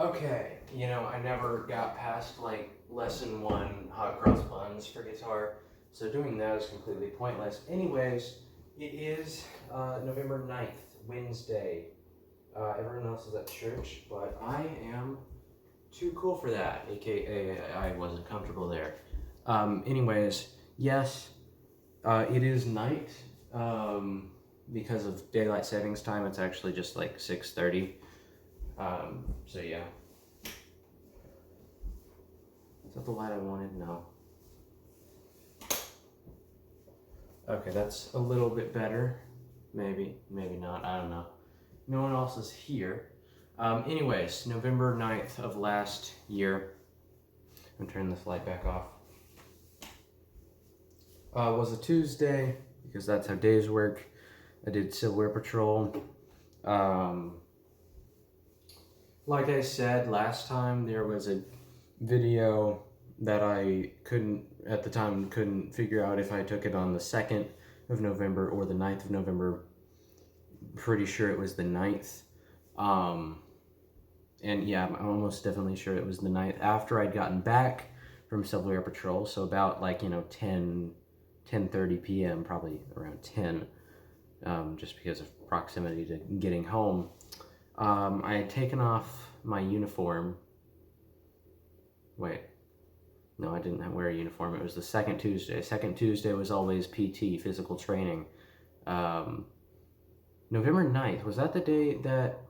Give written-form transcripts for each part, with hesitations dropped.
Okay, I never got past like lesson one hot cross buns for guitar, so doing that is completely pointless. Anyways, it is November 9th, Wednesday. Everyone else is at church, but I am too cool for that, aka I wasn't comfortable there. Anyways, yes, it is night. Because of daylight savings time, it's actually just like 6:30. So yeah. Is that the light I wanted? No. Okay, that's a little bit better. Maybe not. I don't know. No one else is here. Anyways, November 9th of last year. I'm gonna turn this light back off. Was a Tuesday, because that's how days work. I did Civil Air Patrol. Like I said last time, there was a video that I at the time couldn't figure out if I took it on the 2nd of November or the 9th of November. Pretty sure it was the 9th. And yeah, I'm almost definitely sure it was the 9th after I'd gotten back from Civil Air Patrol. So about 10:30 p.m., probably around 10, just because of proximity to getting home. I had taken off my uniform. Wait. No, I didn't wear a uniform. It was the second Tuesday. Second Tuesday was always PT, physical training. November 9th, was that the day that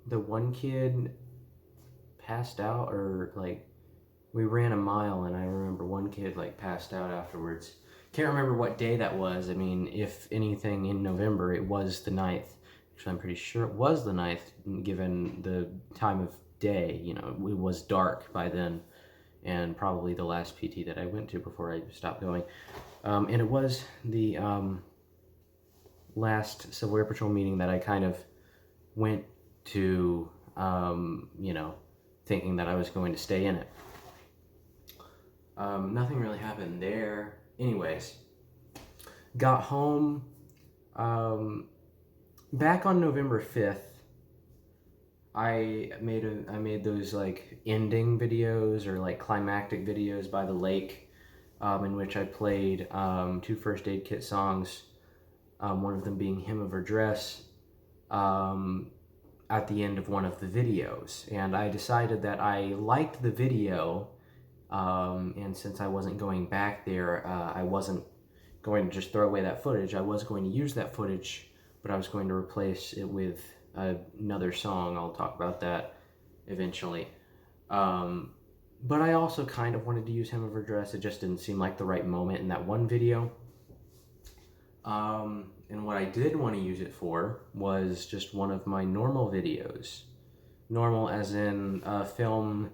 the one kid passed out? Or, we ran a mile and I remember one kid, passed out afterwards. Can't remember what day that was. I mean, if anything in November, it was the 9th. Actually, I'm pretty sure it was the 9th, given the time of day. It was dark by then, and probably the last PT that I went to before I stopped going. And it was the last Civil Air Patrol meeting that I kind of went to, thinking that I was going to stay in it. Nothing really happened there. Anyways, got home. Back on November 5th, I made those ending videos or climactic videos by the lake, in which I played 2 first aid kit songs, one of them being Hymn of Her Dress, at the end of one of the videos. And I decided that I liked the video, and since I wasn't going back there, I wasn't going to just throw away that footage. I was going to use that footage, but I was going to replace it with another song. I'll talk about that eventually. But I also kind of wanted to use Hymn of Her Dress. It just didn't seem like the right moment in that one video. And what I did want to use it for was just one of my normal videos. Normal as in film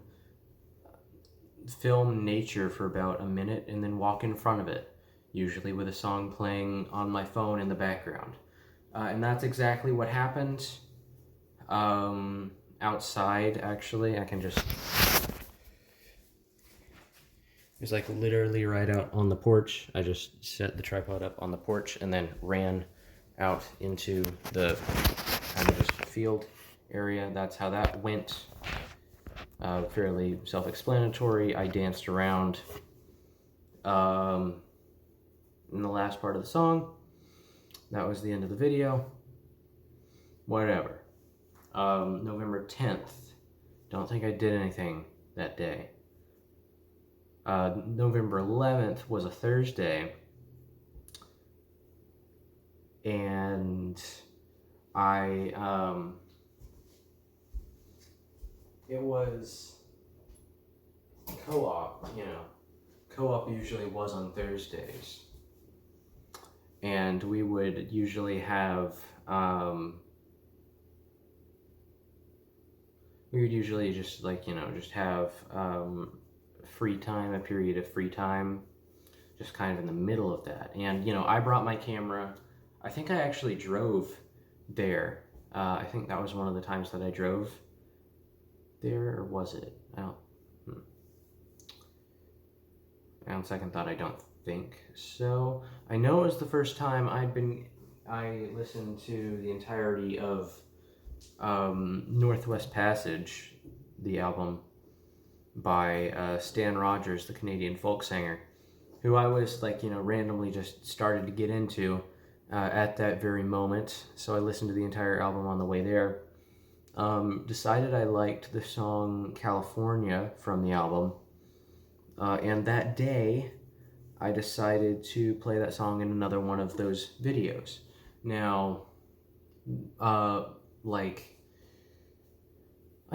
nature for about a minute and then walk in front of it, usually with a song playing on my phone in the background. And that's exactly what happened. Outside, actually, I can just... It was literally right out on the porch. I just set the tripod up on the porch and then ran out into the kind of just field area. That's how that went. Fairly self-explanatory. I danced around in the last part of the song. That was the end of the video. Whatever. November 10th. Don't think I did anything that day. November 11th was a Thursday. And it was co-op, Co-op usually was on Thursdays. And we would usually have, just have free time, a period of free time, just kind of in the middle of that. And, I brought my camera. I think I actually drove there. I think that was one of the times that I drove there, or was it? On second thought, I don't think so. I know it was the first time I listened to the entirety of Northwest Passage the album by Stan Rogers, the Canadian folk singer, who I was like, randomly just started to get into at that very moment. So I listened to the entire album on the way there. Decided I liked the song California from the album. And that day, I decided to play that song in another one of those videos. Now, I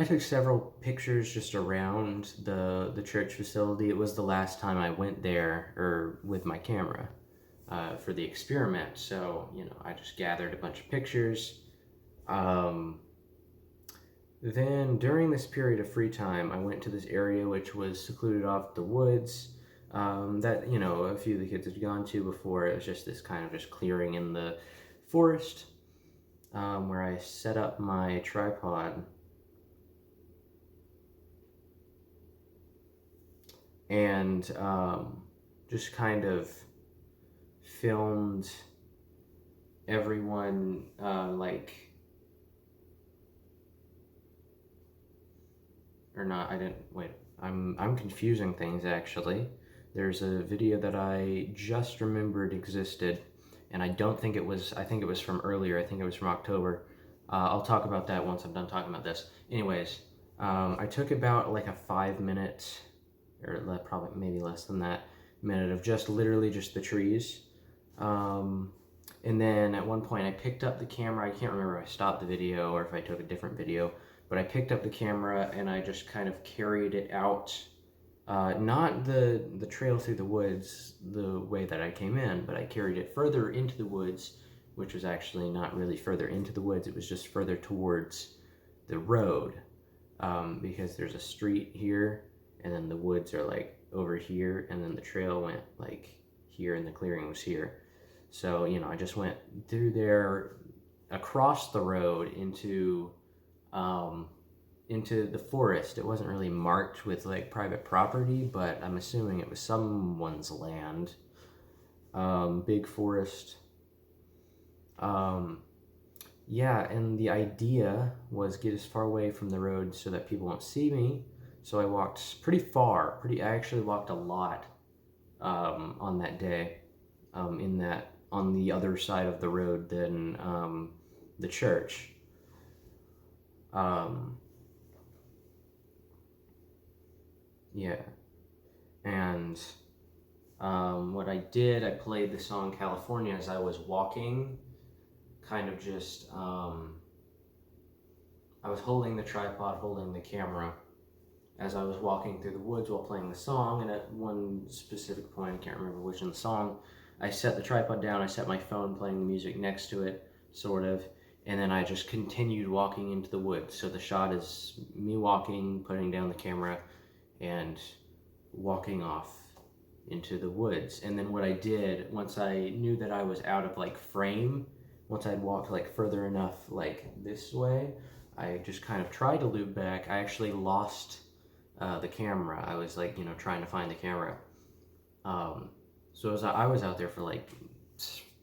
took several pictures just around the church facility. It was the last time I went there, or with my camera, for the experiment. So, I just gathered a bunch of pictures. Then, during this period of free time, I went to this area which was secluded off the woods, that, a few of the kids had gone to before. It was just this kind of just clearing in the forest, where I set up my tripod. And just kind of filmed everyone, or not, I didn't, wait, I'm confusing things actually. There's a video that I just remembered existed, and I think it was from earlier, I think it was from October. I'll talk about that once I'm done talking about this. Anyways, I took about like a 5-minute, or probably maybe less than that, minute of just literally just the trees. And then at one point I picked up the camera. I can't remember if I stopped the video or if I took a different video, but I picked up the camera and I just kind of carried it out, not the trail through the woods the way that I came in, but I carried it further into the woods, which was actually not really further into the woods, it was just further towards the road, because there's a street here, and then the woods are like over here, and then the trail went like here, and the clearing was here. So, I just went through there, across the road into the forest. It wasn't really marked with like private property, but I'm assuming it was someone's land. Big forest. Yeah, and the idea was get as far away from the road so that people won't see me. So I walked pretty far. I actually walked a lot on that day, on the other side of the road than the church. Yeah, and what I did, I played the song California as I was walking, kind of just, I was holding the tripod, holding the camera, as I was walking through the woods while playing the song, and at one specific point, I can't remember which in the song, I set the tripod down, I set my phone playing the music next to it, sort of, and then I just continued walking into the woods. So the shot is me walking, putting down the camera, and walking off into the woods. And then what I did, once I knew that I was out of like frame, once I'd walked like further enough like this way, I just kind of tried to loop back. I actually lost the camera. I was like, trying to find the camera. So I was out there for like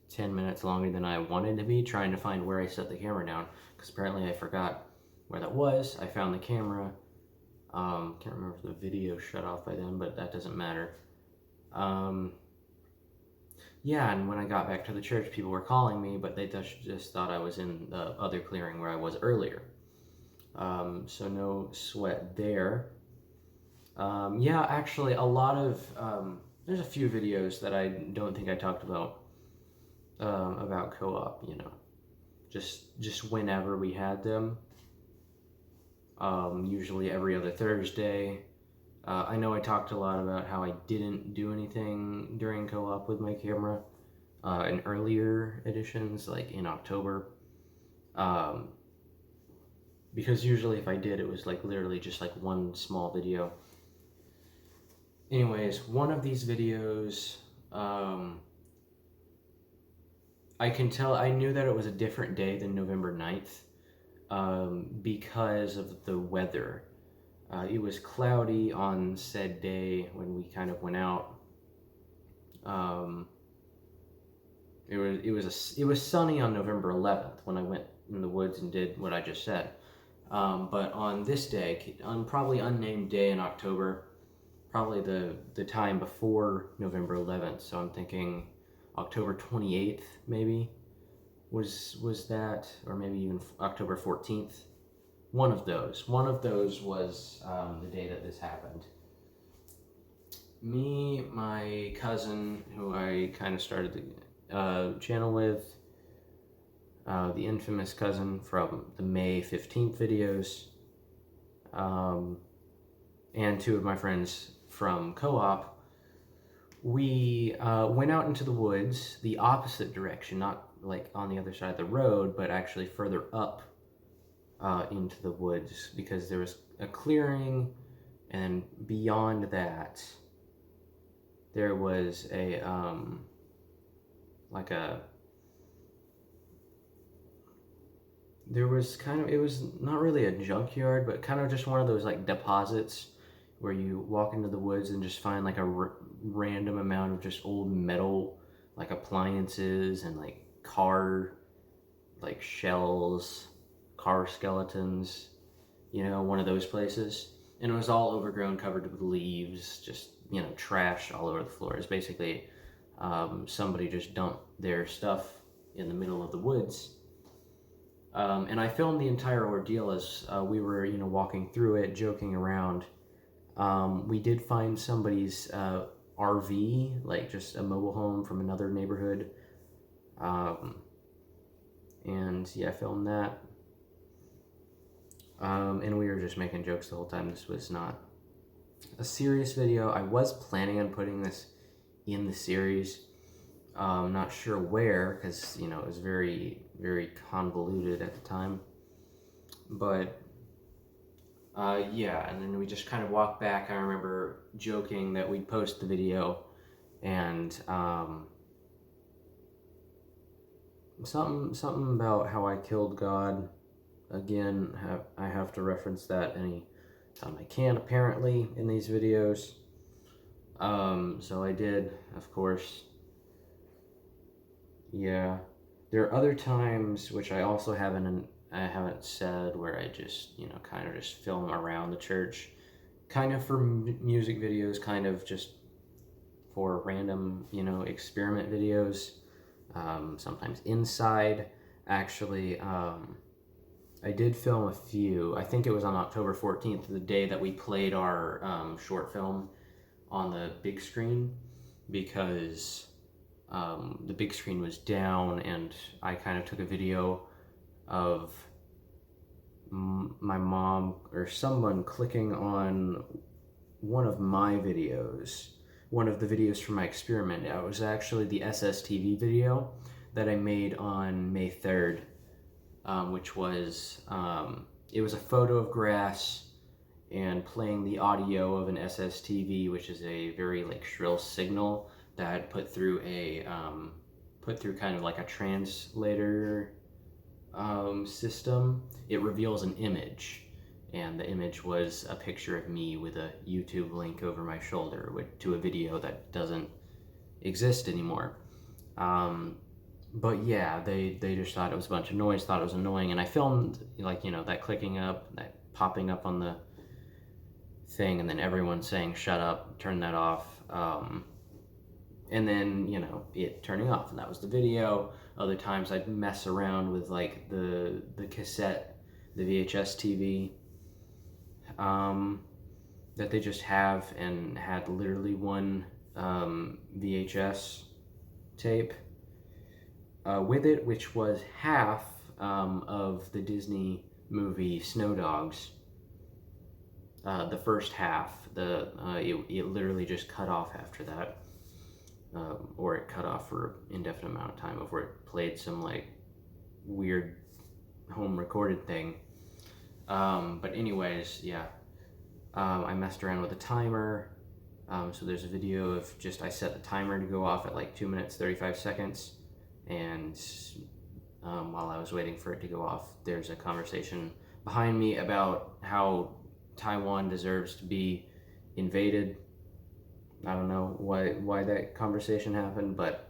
10 minutes longer than I wanted to be, trying to find where I set the camera down, because apparently I forgot where that was. I found the camera. Can't remember if the video shut off by then, but that doesn't matter. Yeah, and when I got back to the church, people were calling me, but they just thought I was in the other clearing where I was earlier. So no sweat there. Yeah, actually, a lot of, there's a few videos that I don't think I talked about co-op, just whenever we had them. Usually every other Thursday. I know I talked a lot about how I didn't do anything during co-op with my camera in earlier editions, like in October. Because usually if I did, it was like literally just like one small video. Anyways, one of these videos, I knew that it was a different day than November 9th because of the weather. It was cloudy on said day when we kind of went out. It was sunny on November 11th when I went in the woods and did what I just said. But on this day, on probably unnamed day in October, probably the time before November 11th, so I'm thinking October 28th maybe was that, or maybe even October 14th. One of those was the day that this happened. Me, my cousin, who I kind of started the channel with, the infamous cousin from the May 15th videos, and two of my friends from co-op, we went out into the woods the opposite direction, not like on the other side of the road, but actually further up into the woods, because there was a clearing, and beyond that there was a there was kind of, it was not really a junkyard, but kind of just one of those like deposits where you walk into the woods and just find like a random amount of just old metal, like appliances and like car, like shells, car skeletons, you know, one of those places. And it was all overgrown, covered with leaves, just, you know, trash all over the floor. It's basically somebody just dumped their stuff in the middle of the woods. And I filmed the entire ordeal as we were, you know, walking through it, joking around. We did find somebody's RV, like just a mobile home from another neighborhood. And yeah, I filmed that. And we were just making jokes the whole time. This was not a serious video. I was planning on putting this in the series. Not sure where, because, you know, it was very, very convoluted at the time. But yeah, and then we just kind of walked back. I remember joking that we'd post the video, and something about how I killed God. Again, I have to reference that any time I can, apparently, in these videos. So I did, of course. Yeah, there are other times which I also haven't said, where I just, you know, kind of just film around the church, kind of for music videos, kind of just for random, you know, experiment videos. Sometimes inside. Actually, I did film a few. I think it was on October 14th, the day that we played our short film on the big screen, because the big screen was down, and I kind of took a video of my mom or someone clicking on one of my videos, one of the videos from my experiment. It was actually the SSTV video that I made on May 3rd, which was, it was a photo of grass and playing the audio of an SSTV, which is a very like shrill signal that put through kind of like a translator system. It reveals an image, and the image was a picture of me with a YouTube link over my shoulder to a video that doesn't exist anymore. But yeah, they just thought it was a bunch of noise, thought it was annoying, and I filmed, like, you know, that clicking up, that popping up on the thing, and then everyone saying shut up, turn that off, and then, you know, it turning off, and that was the video. Other times I'd mess around with like the cassette, the VHS TV that they just have, and had literally one VHS tape with it, which was half of the Disney movie Snow Dogs. The first half, it literally just cut off after that. Or it cut off for an indefinite amount of time before it played some like weird home recorded thing. But anyways, yeah, I messed around with a timer. So there's a video of just, I set the timer to go off at like 2 minutes 35 seconds, and while I was waiting for it to go off, there's a conversation behind me about how Taiwan deserves to be invaded. I don't know why that conversation happened, but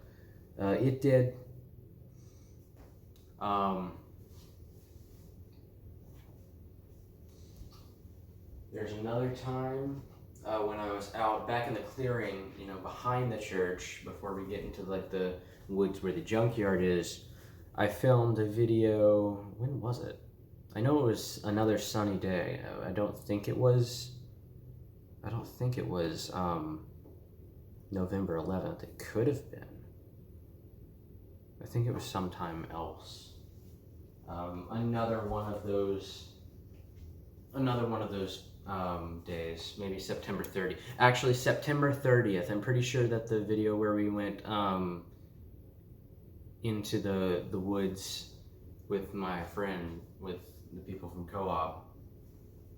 it did. There's another time when I was out back in the clearing, you know, behind the church, before we get into like the woods where the junkyard is. I filmed a video. When was it? I know it was another sunny day. I don't think it was November 11th. It could have been. I think it was sometime else. Another one of those days, maybe September 30th. Actually, September 30th. I'm pretty sure that the video where we went into the woods with my friend, with the people from Co-op,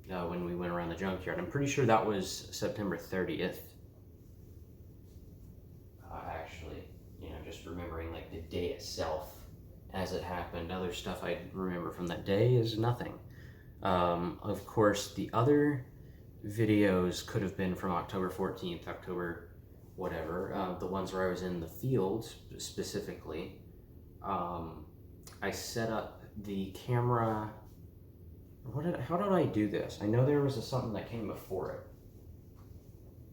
when we went around the junkyard. I'm pretty sure that was September 30th. Actually, you know, just remembering like the day itself as it happened. Other stuff I remember from that day is nothing. Of course, the other videos could have been from October 14th, October whatever, the ones where I was in the field specifically. I set up the camera. How did I do this? I know there was something that came before it.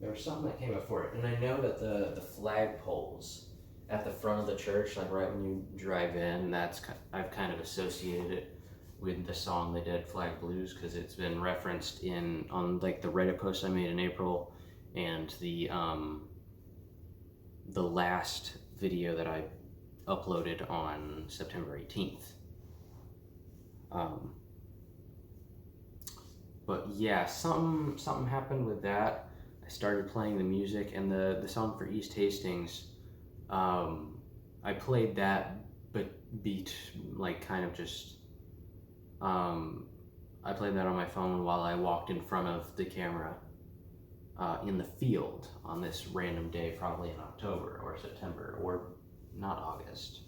And I know that the flag poles at the front of the church, like right when you drive in, I've kind of associated it with the song "The Dead Flag Blues" because it's been referenced on like the Reddit post I made in April, and the last video that I uploaded on September 18th. But yeah, something happened with that. I started playing the music, and the song for East Hastings, I played that, but beat like kind of just, I played that on my phone while I walked in front of the camera in the field on this random day, probably in October or September, or not August.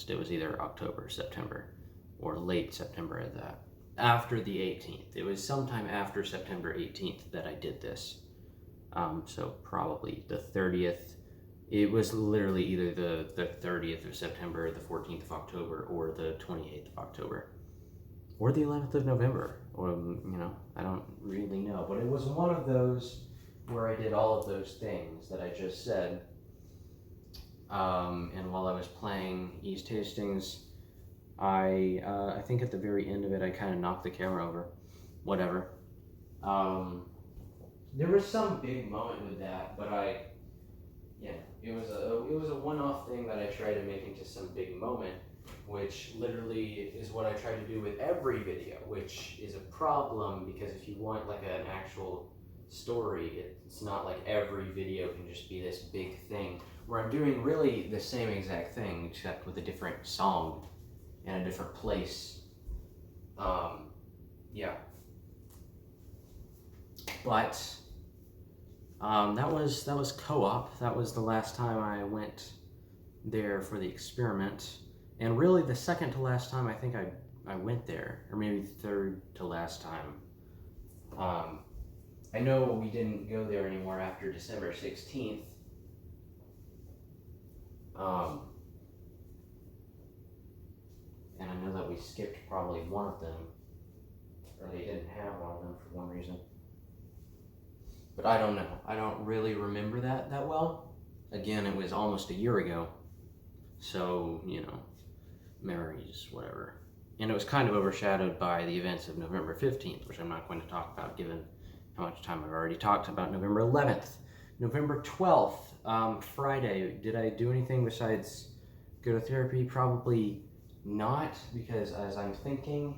It was either October or September, or late September at that. After the 18th. It was sometime after September 18th that I did this. So probably the 30th. It was literally either the 30th of September, the 14th of October, or the 28th of October. Or the 11th of November. Or, you know, I don't really know. But it was one of those where I did all of those things that I just said. And while I was playing East Hastings, I think at the very end of it, I kind of knocked the camera over. Whatever. There was some big moment with that, but it was a one-off thing that I tried to make into some big moment, which literally is what I try to do with every video, which is a problem because if you want like an actual story, it's not like every video can just be this big thing where I'm doing really the same exact thing except with a different song in a different place. Yeah. But that was Co-op. That was the last time I went there for the experiment, and really the second to last time I think I went there, or maybe third to last time. I know we didn't go there anymore after December 16th. And I know that we skipped probably one of them, or they didn't have one of them for one reason. But I don't know. I don't really remember that well. Again, it was almost a year ago. So, you know, memories, whatever. And it was kind of overshadowed by the events of November 15th, which I'm not going to talk about given how much time I've already talked about. November 11th. November 12th, Friday. Did I do anything besides go to therapy? Probably not, because as I'm thinking,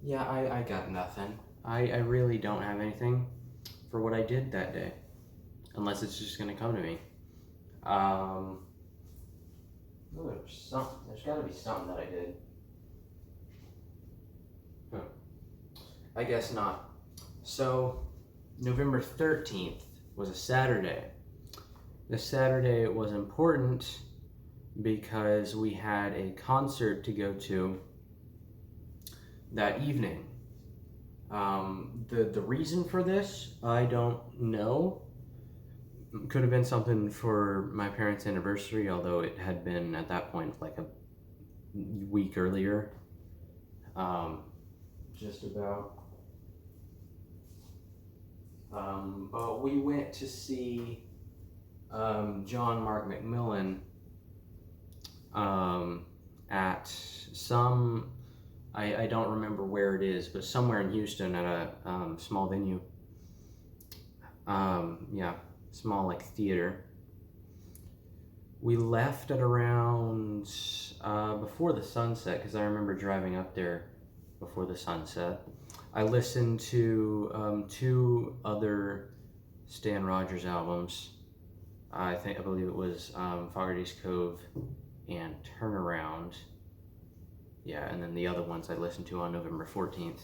yeah, I got nothing. I really don't have anything for what I did that day, unless it's just gonna come to me. There's gotta be something that I did. I guess not. So, November 13th was a Saturday. The Saturday was important because we had a concert to go to that evening. The reason for this, I don't know. Could have been something for my parents' anniversary, although it had been at that point like a week earlier. just about. But we went to see John Mark McMillan at some, I don't remember where it is, but somewhere in Houston at a small venue. Yeah, small like theater. We left at around before the sunset, because I remember driving up there before the sunset. I listened to 2 other Stan Rogers albums. I believe it was Fogarty's Cove and Turnaround. Yeah, and then the other ones I listened to on November 14th.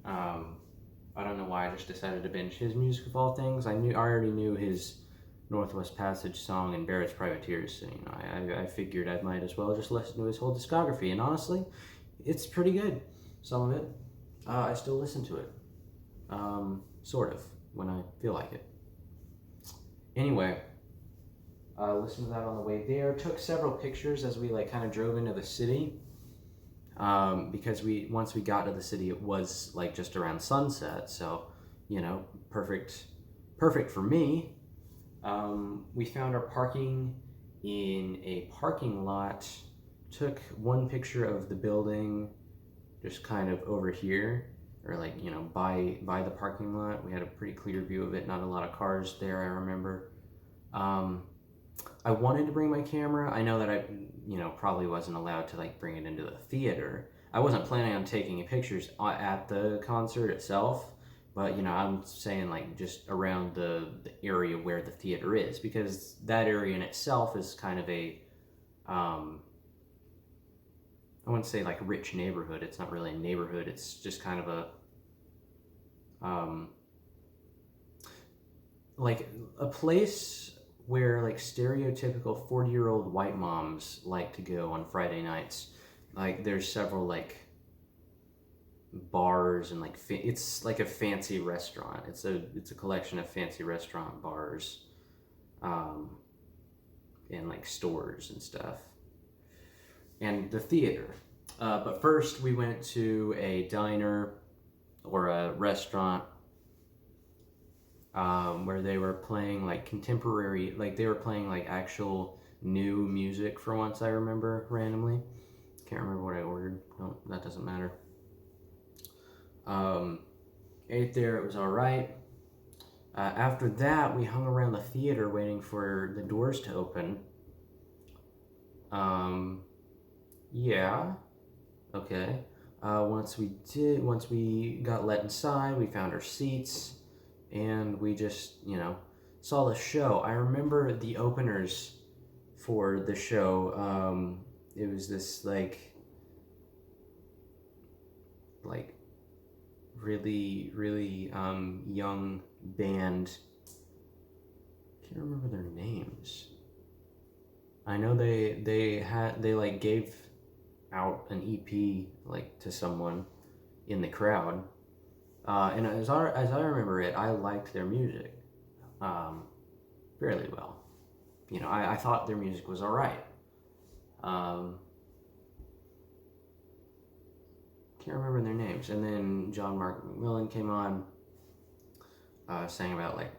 I don't know why I just decided to binge his music of all things. I already knew his Northwest Passage song and Barrett's Privateers, so I figured I might as well just listen to his whole discography, and honestly, it's pretty good. Some of it, I still listen to it, sort of, when I feel like it. Anyway, listened to that on the way there, took several pictures as we like kind of drove into the city, because once we got to the city, it was like just around sunset, so, you know, perfect for me. We found our parking in a parking lot, took one picture of the building just kind of over here, or like, you know, by the parking lot. We had a pretty clear view of it, not a lot of cars there, I remember. I wanted to bring my camera. I know that I, you know, probably wasn't allowed to like bring it into the theater. I wasn't planning on taking pictures at the concert itself, but, you know, I'm saying like just around the area where the theater is, because that area in itself is kind of a, I wouldn't say like rich neighborhood. It's not really a neighborhood. It's just kind of a, like a place where like stereotypical 40-year-old white moms like to go on Friday nights. Like there's several like bars and like it's like a fancy restaurant. It's a collection of fancy restaurant bars, and like stores and stuff, and the theater. But first we went to a diner or a restaurant, where they were playing like contemporary, like they were playing like actual new music for once, I remember, randomly. Can't remember what I ordered. No, that doesn't matter. Ate there, it was alright. After that, we hung around the theater waiting for the doors to open. Yeah. Okay. Once we got let inside, we found our seats, and we just, you know, saw the show. I remember the openers for the show. It was this like really young band. Can't remember their names. I know they like gave out an EP like to someone in the crowd, and as I remember it, I liked their music fairly well. You know, I thought their music was alright. Can't remember their names. And then John Mark McMillan came on, sang about like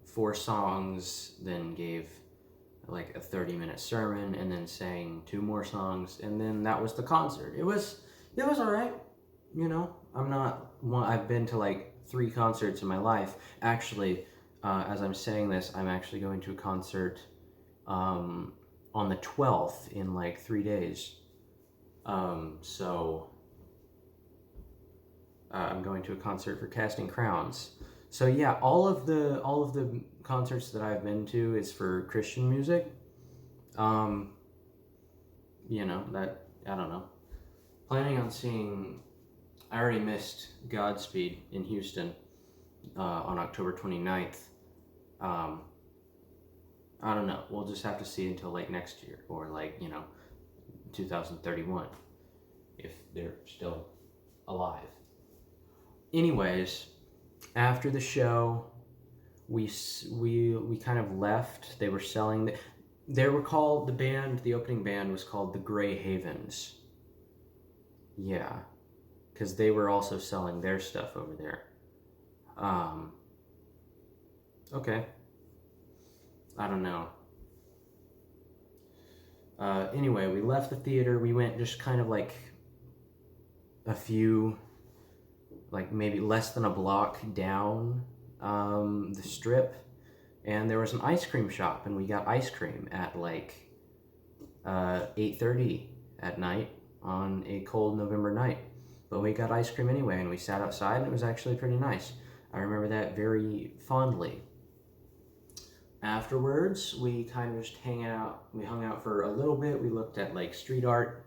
4 songs, then gave like a 30-minute sermon, and then sang 2 more songs, and then that was the concert. It was alright. You know, I've been to like 3 concerts in my life. Actually, as I'm saying this, I'm actually going to a concert on the 12th in like 3 days. So I'm going to a concert for Casting Crowns. So yeah, all of the concerts that I've been to is for Christian music. You know, that, I don't know. Planning on seeing, I already missed Godspeed in Houston on October 29th. I don't know. We'll just have to see until like next year, or like, you know, 2031, if they're still alive. Anyways, after the show, we kind of left. They were selling. They were called, the opening band was called the Grey Havens. Yeah. because they were also selling their stuff over there. Okay. I don't know. Anyway, we left the theater. We went just kind of like a few, like maybe less than a block down the strip, and there was an ice cream shop, and we got ice cream at like 8:30 at night on a cold November night. But we got ice cream anyway, and we sat outside, and it was actually pretty nice. I remember that very fondly. Afterwards, we kind of just we hung out for a little bit. We looked at like street art.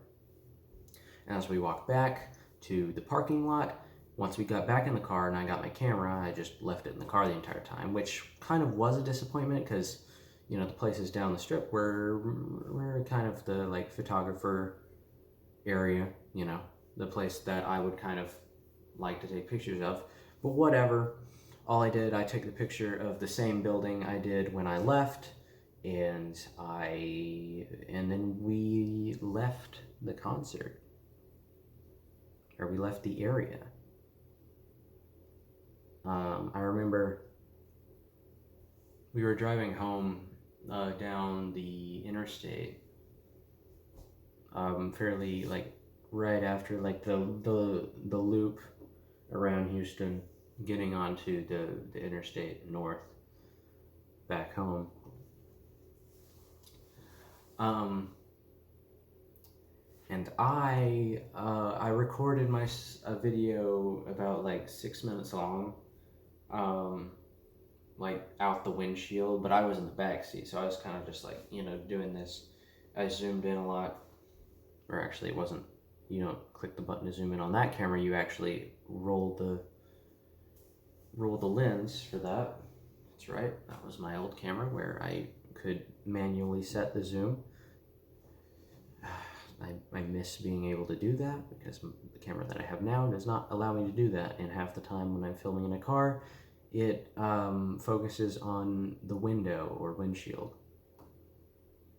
As we walked back to the parking lot, once we got back in the car and I got my camera, I just left it in the car the entire time, which kind of was a disappointment because, you know, the places down the strip were kind of the like photographer area, you know, the place that I would kind of like to take pictures of. But whatever. All I did, I took the picture of the same building I did when I left, and then we left the concert. Or we left the area. I remember we were driving home down the interstate, fairly like right after like the loop around Houston, getting onto the interstate north back home. And I recorded a video about like 6 minutes long, like out the windshield, but I was in the back seat, so I was kind of just like, you know, doing this. I zoomed in a lot, or actually it wasn't, you don't click the button to zoom in on that camera, you actually roll the lens for that. That's right, that was my old camera where I could manually set the zoom. I miss being able to do that because the camera that I have now does not allow me to do that, and half the time when I'm filming in a car, it focuses on the window or windshield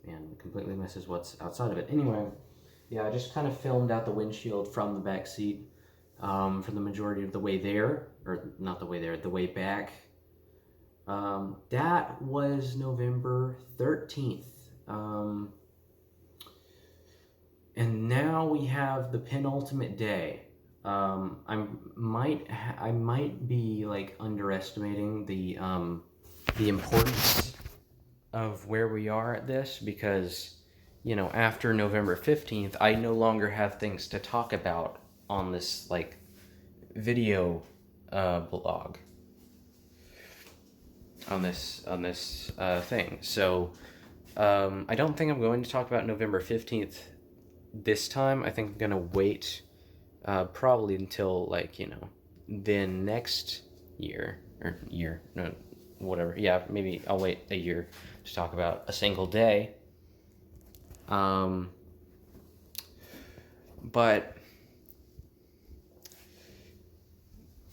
and completely misses what's outside of it. Anyway, yeah, I just kind of filmed out the windshield from the back seat for the majority of the way there, or not the way there, the way back. That was November 13th. And now we have the penultimate day. I might be like underestimating the importance of where we are at this, because, you know, after November 15th, I no longer have things to talk about on this like video blog, on this thing. So I don't think I'm going to talk about November 15th this time. I think I'm gonna wait probably until, like, you know, the next year, or no, whatever. Yeah, maybe I'll wait a year to talk about a single day. But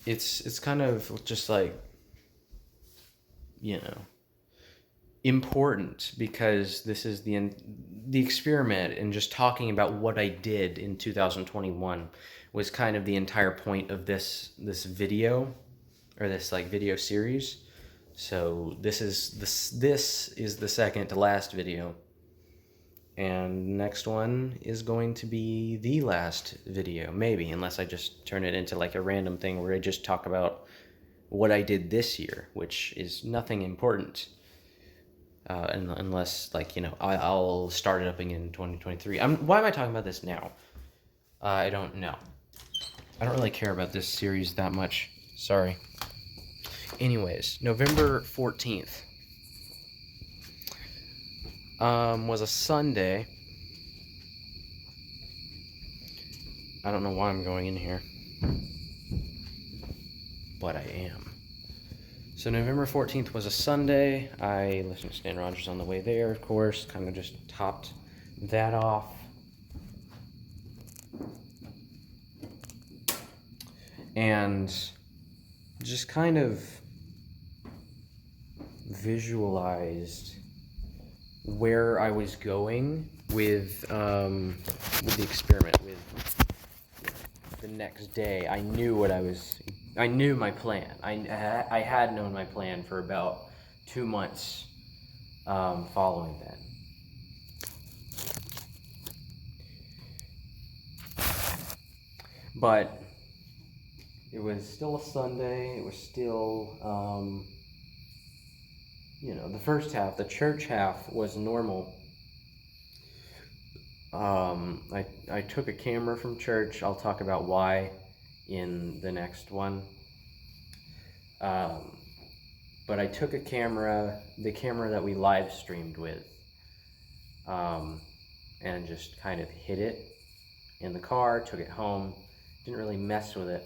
it's kind of just like, you know, important, because this is the experiment, and just talking about what I did in 2021 was kind of the entire point of this video, or this like video series. So this is the second to last video, and next one is going to be the last video, maybe, unless I just turn it into like a random thing where I just talk about what I did this year, which is nothing important. Unless, like, you know, I'll start it up again in 2023. Why am I talking about this now? I don't know. I don't really care about this series that much. Sorry. Anyways, November 14th was a Sunday. I don't know why I'm going in here, but I am. So November 14th was a Sunday. I listened to Stan Rogers on the way there, of course. Kind of just topped that off. And just kind of visualized where I was going with the experiment, with the next day, I knew my plan. I had known my plan for about 2 months following then. But it was still a Sunday. It was still, the first half, the church half was normal. I took a camera from church. I'll talk about why in the next one. But I took a camera, the camera that we live streamed with, and just kind of hid it in the car, took it home, didn't really mess with it.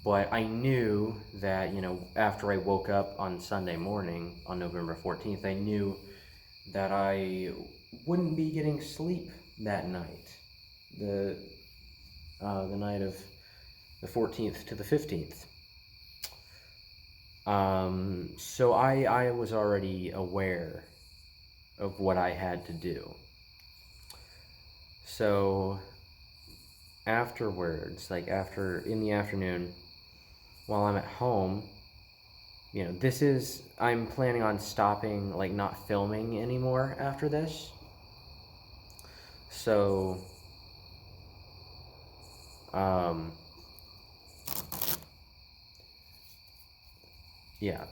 But I knew that, after I woke up on Sunday morning, on November 14th, I knew that I wouldn't be getting sleep that night. The night of the 14th to the 15th. So I was already aware of what I had to do. So afterwards, in the afternoon, while I'm at home, I'm planning on stopping, not filming anymore after this. So,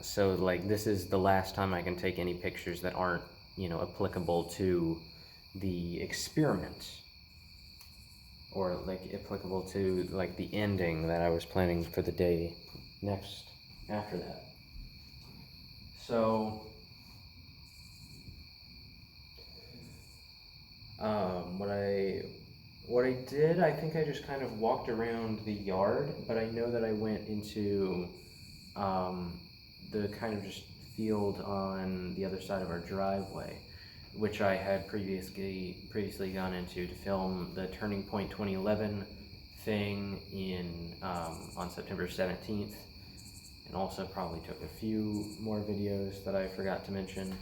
so this is the last time I can take any pictures that aren't, applicable to the experiment, or applicable to the ending that I was planning for the day next after that. So, what I did, I think I just kind of walked around the yard, but I know that I went into the kind of just field on the other side of our driveway, which I had previously gone into to film the Turning Point 2011 thing on September 17th, and also probably took a few more videos that I forgot to mention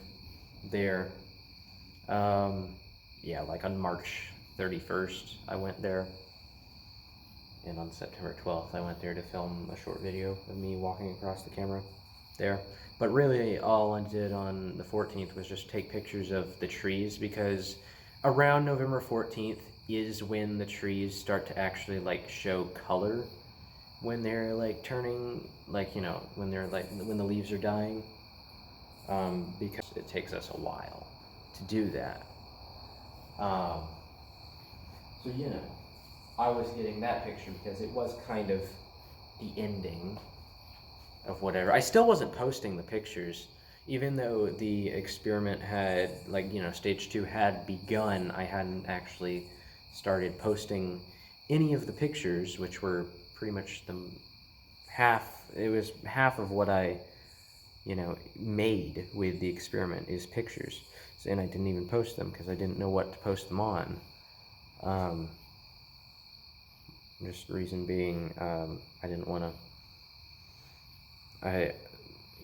there. On March 31st, I went there, and on September 12th, I went there to film a short video of me walking across the camera there. But really, all I did on the 14th was just take pictures of the trees, because around November 14th is when the trees start to actually show color, when they're turning, when the leaves are dying, because it takes us a while to do that. So, I was getting that picture because it was kind of the ending of whatever. I still wasn't posting the pictures, even though the experiment had, stage 2 had begun. I hadn't actually started posting any of the pictures, which were pretty much it was half of what I, made with the experiment is pictures. And I didn't even post them because I didn't know what to post them on. Just reason being, I didn't want to,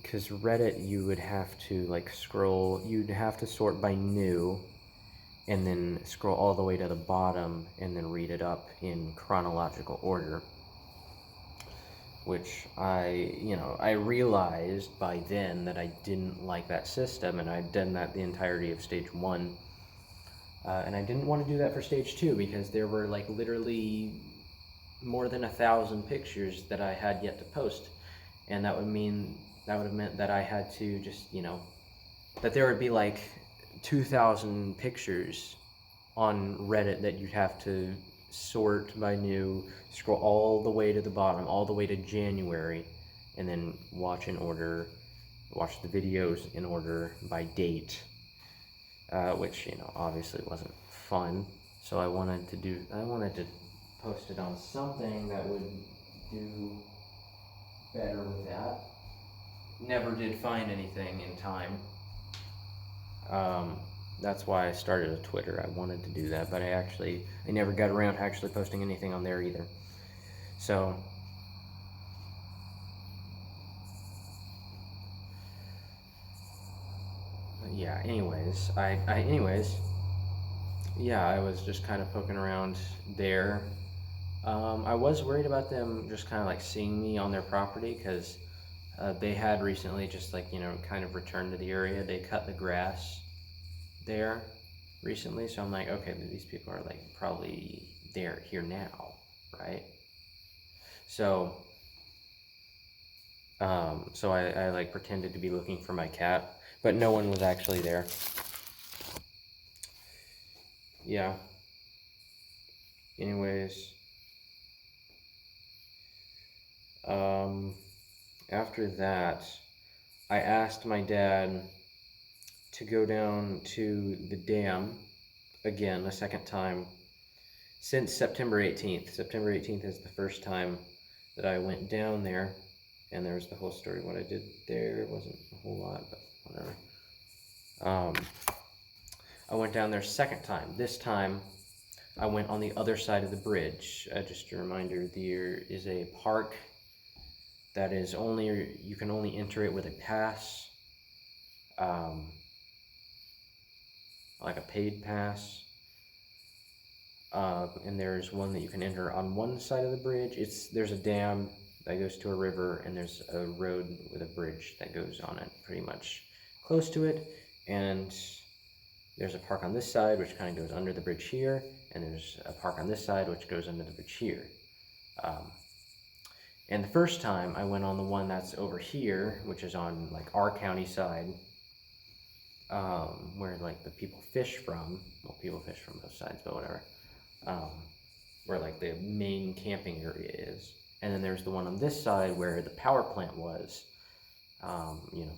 because Reddit, you would have to scroll, you'd have to sort by new, and then scroll all the way to the bottom, and then read it up in chronological order, which I realized by then that I didn't like that system, and I'd done that the entirety of stage 1, and I didn't want to do that for stage 2, because there were literally more than 1,000 pictures that I had yet to post, and that would have meant that I had to just, that there would be 2,000 pictures on Reddit that you'd have to sort by new, scroll all the way to the bottom, all the way to January, and then watch the videos in order by date, which, obviously wasn't fun. So I wanted to post it on something that would do better with that. Never did find anything in time. That's why I started a Twitter. I wanted to do that, but I never got around to actually posting anything on there either. So, yeah, anyways, I was just kind of poking around there, I was worried about them just kind of like seeing me on their property because they had recently just like, kind of returned to the area. They cut the grass there recently, so I'm like, okay, these people are like probably here now, right? So, so I like pretended to be looking for my cat, but no one was actually there. Yeah. Anyways, after that, I asked my dad to go down to the dam again, a second time, since September 18th. September 18th is the first time that I went down there, and there's the whole story. What I did there wasn't a whole lot, but whatever. I went down there second time. This time, I went on the other side of the bridge. Just a reminder, there is a park that is you can only enter it with a pass, like a paid pass. And there's one that you can enter on one side of the bridge. There's a dam that goes to a river, and there's a road with a bridge that goes on it, pretty much close to it. And there's a park on this side, which kind of goes under the bridge here, and there's a park on this side, which goes under the bridge here. And the first time I went on the one that's over here, which is on like our county side, where like the people fish from. Well, people fish from both sides, but whatever. Where like the main camping area is. And then there's the one on this side where the power plant was,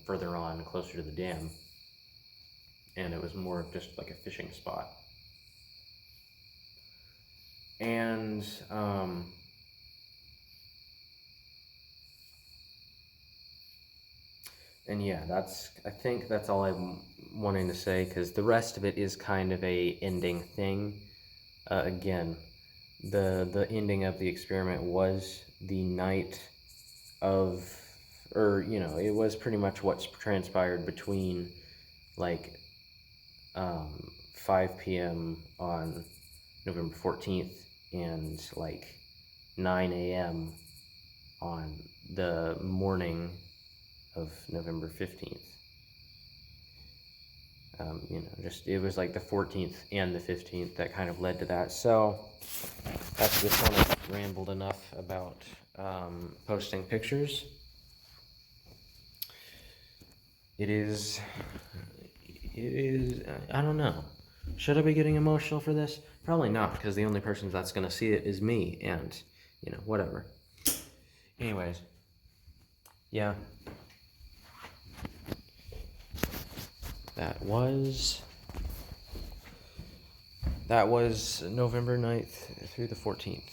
further on, closer to the dam. And it was more of just like a fishing spot. And, yeah, I think that's all I'm wanting to say, because the rest of it is kind of a ending thing. Again, the ending of the experiment was the night of, it was pretty much what's transpired between like 5 p.m. on November 14th and like 9 a.m. on the morning of November 15th. It was like the 14th and the 15th that kind of led to that. So that's just kind of rambled enough about posting pictures. It is, I don't know. Should I be getting emotional for this? Probably not, because the only person that's going to see it is me, and, whatever. Anyways, yeah. That was November 9th through the 14th.